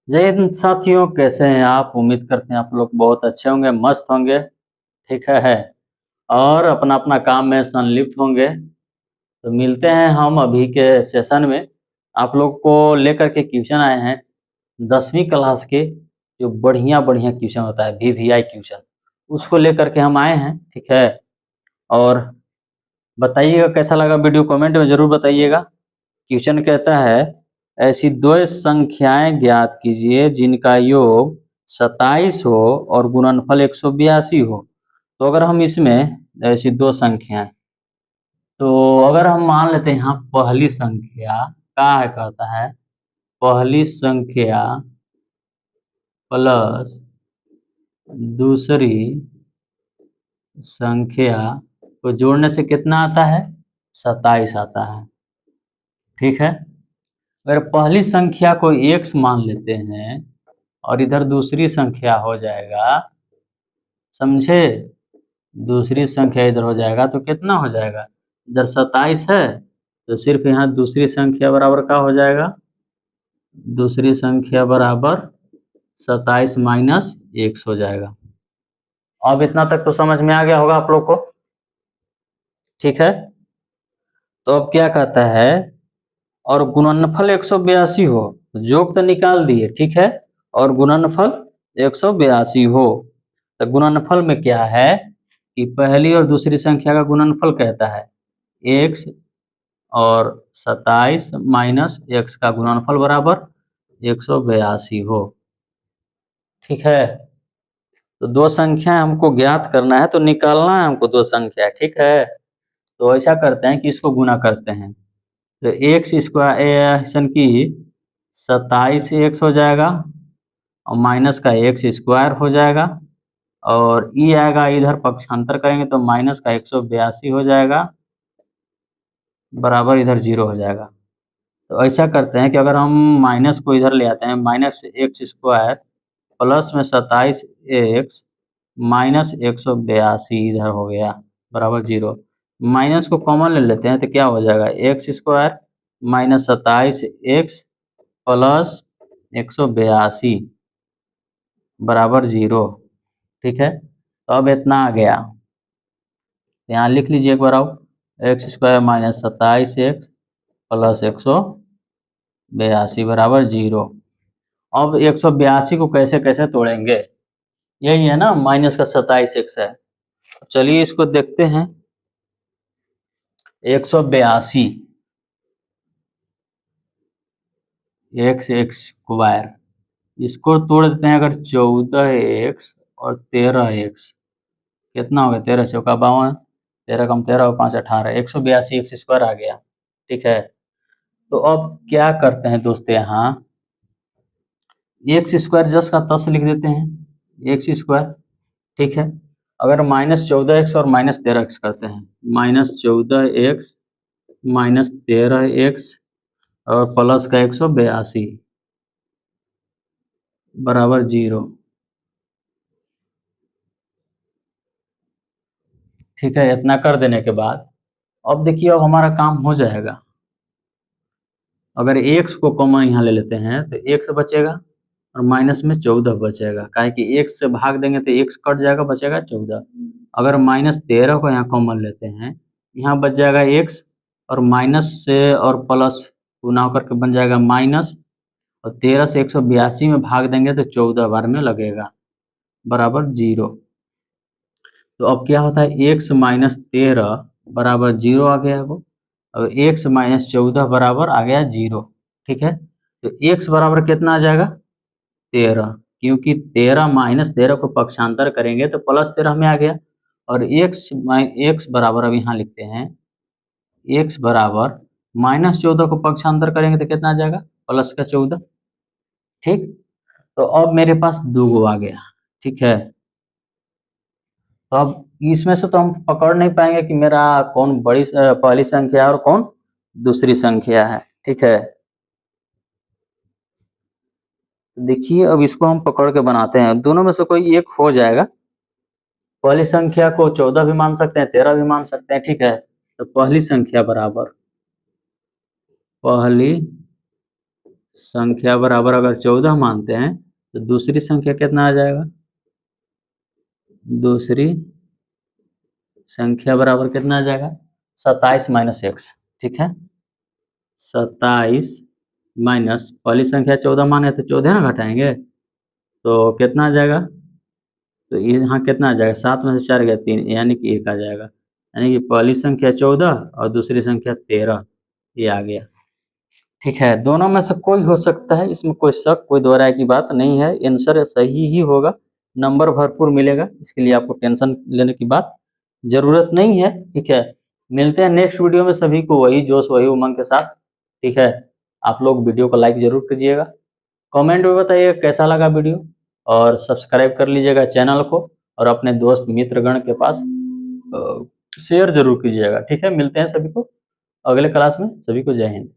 जय हिंद साथियों, कैसे हैं आप? उम्मीद करते हैं आप लोग बहुत अच्छे होंगे, मस्त होंगे। ठीक है। और अपना अपना काम में संलिप्त होंगे। तो मिलते हैं हम अभी के सेशन में। आप लोग को लेकर के क्वेश्चन आए हैं 10वीं क्लास के, जो बढ़िया बढ़िया क्वेश्चन होता है VVI क्वेश्चन, उसको लेकर के हम आए हैं। ठीक है। और बताइएगा कैसा लगा वीडियो, कमेंट में ज़रूर बताइएगा। क्वेश्चन कहता है, ऐसी दो संख्याएं ज्ञात कीजिए जिनका योग 27 हो और गुणनफल 182 हो। तो अगर हम इसमें ऐसी दो संख्याएं, तो अगर हम मान लेते हैं यहाँ पहली संख्या क्या है, कहता है पहली संख्या प्लस दूसरी संख्या को जोड़ने से कितना आता है? 27 आता है। ठीक है। अगर पहली संख्या को x मान लेते हैं और इधर दूसरी संख्या हो जाएगा, समझे, दूसरी संख्या इधर हो जाएगा तो कितना हो जाएगा? इधर 27 है तो सिर्फ यहाँ दूसरी संख्या बराबर क्या हो जाएगा? दूसरी संख्या बराबर 27 माइनस x हो जाएगा। अब इतना तक तो समझ में आ गया होगा आप लोग को। ठीक है। तो अब क्या कहता है, और गुणनफल 182 हो, जोग तो निकाल दिए, ठीक है, और गुणनफल 182 हो, तो गुणनफल में क्या है कि पहली और दूसरी संख्या का गुणनफल कहता है x और 27 माइनस x का गुणनफल बराबर 182 हो। ठीक है। तो दो संख्या हमको ज्ञात करना है, तो निकालना है हमको दो संख्या। ठीक है। तो ऐसा करते हैं कि इसको गुना करते हैं, तो एक्स स्क्वायर की 27 एक्स हो जाएगा और माइनस का एक्स स्क्वायर हो जाएगा, और ई आएगा, इधर पक्षांतर करेंगे तो माइनस का 182 हो जाएगा, बराबर इधर 0 हो जाएगा। तो ऐसा करते हैं कि अगर हम माइनस को इधर ले आते हैं, माइनस एक्स स्क्वायर प्लस में 27 एक्स माइनस 182 इधर हो गया, बराबर 0। माइनस को कॉमन ले लेते हैं तो क्या हो जाएगा? X square minus 27 x plus 182 बराबर 0। ठीक है। तो अब इतना आ गया, यहाँ लिख लीजिए एक बार आओ, x square minus 27 x plus 182 बराबर 0। अब 182 को कैसे कैसे तोड़ेंगे? यही है ना, माइनस का 27 एक्स है। चलिए इसको देखते हैं। 182 एक्स एक्स स्क्वायर, इसको तोड़ देते हैं अगर 14 एक्स और 13 एक्स, कितना हो गया? 13 चौका 52, 13 कम 13 और 5 18, 182 एक्स स्क्वायर आ गया। ठीक है। तो अब क्या करते हैं दोस्त, यहाँ एक्स स्क्वायर जस का तस लिख देते हैं, एक्स स्क्वायर। ठीक है। अगर माइनस 14 एक्स और माइनस 13 एक्स करते हैं, माइनस 14 एक्स माइनस 13 एक्स और प्लस का 182 बराबर 0। ठीक है। इतना कर देने के बाद अब देखिए, अब हमारा काम हो जाएगा। अगर x को कॉमन यहाँ ले लेते हैं तो x बचेगा और माइनस में 14 बचेगा, काहे कि x से भाग देंगे तो x कट जाएगा, बचेगा 14। अगर माइनस 13 को यहाँ कॉमन लेते हैं, यहाँ बच जाएगा x, और माइनस से और प्लस गुना करके बन जाएगा माइनस, और 13 से 182 में भाग देंगे तो 14 बार में लगेगा, बराबर 0। तो अब क्या होता है, एक्स माइनस 13 बराबर 0 आ गया वो, और एक्स माइनस 14 बराबर आ गया 0। ठीक है। तो एक्स बराबर कितना आ जाएगा? 13, क्योंकि 13 माइनस 13 को पक्षांतर करेंगे तो प्लस 13 में आ गया, और एक्स बराबर अब यहाँ लिखते हैं, एक्स बराबर माइनस 14 को पक्षांतर करेंगे तो कितना आ जाएगा? प्लस का 14। ठीक। तो अब मेरे पास दो गो आ गया। ठीक है। तो अब इसमें से तो हम पकड़ नहीं पाएंगे कि मेरा कौन पहली संख्या है और कौन दूसरी संख्या है। ठीक है। देखिए, अब इसको हम पकड़ के बनाते हैं, दोनों में से कोई एक हो जाएगा। पहली संख्या को 14 भी मान सकते हैं, 13 भी मान सकते हैं। ठीक है। तो पहली संख्या बराबर, पहली संख्या बराबर अगर 14 मानते हैं तो दूसरी संख्या कितना आ जाएगा? दूसरी संख्या बराबर कितना आ जाएगा? 27 माइनस एक्स। ठीक है, 27 माइनस पहली संख्या 14 माने तो 14 ना घटाएंगे तो कितना आ जाएगा? तो यहाँ कितना आ जाएगा? 7 में से 4 गया 3, यानी कि 1 आ जाएगा। यानी कि पहली संख्या 14 और दूसरी संख्या 13, ये आ गया। ठीक है, दोनों में से कोई हो सकता है, इसमें कोई शक कोई दो राय की बात नहीं है, आंसर सही ही होगा, नंबर भरपूर मिलेगा, इसके लिए आपको टेंशन लेने की बात जरूरत नहीं है। ठीक है, मिलते हैं नेक्स्ट वीडियो में, सभी को वही जोश वही उमंग के साथ। ठीक है, आप लोग वीडियो को लाइक जरूर कीजिएगा, कमेंट में बताइएगा कैसा लगा वीडियो, और सब्सक्राइब कर लीजिएगा चैनल को, और अपने दोस्त मित्रगण के पास शेयर जरूर कीजिएगा। ठीक है, मिलते हैं सभी को अगले क्लास में, सभी को जय हिंद।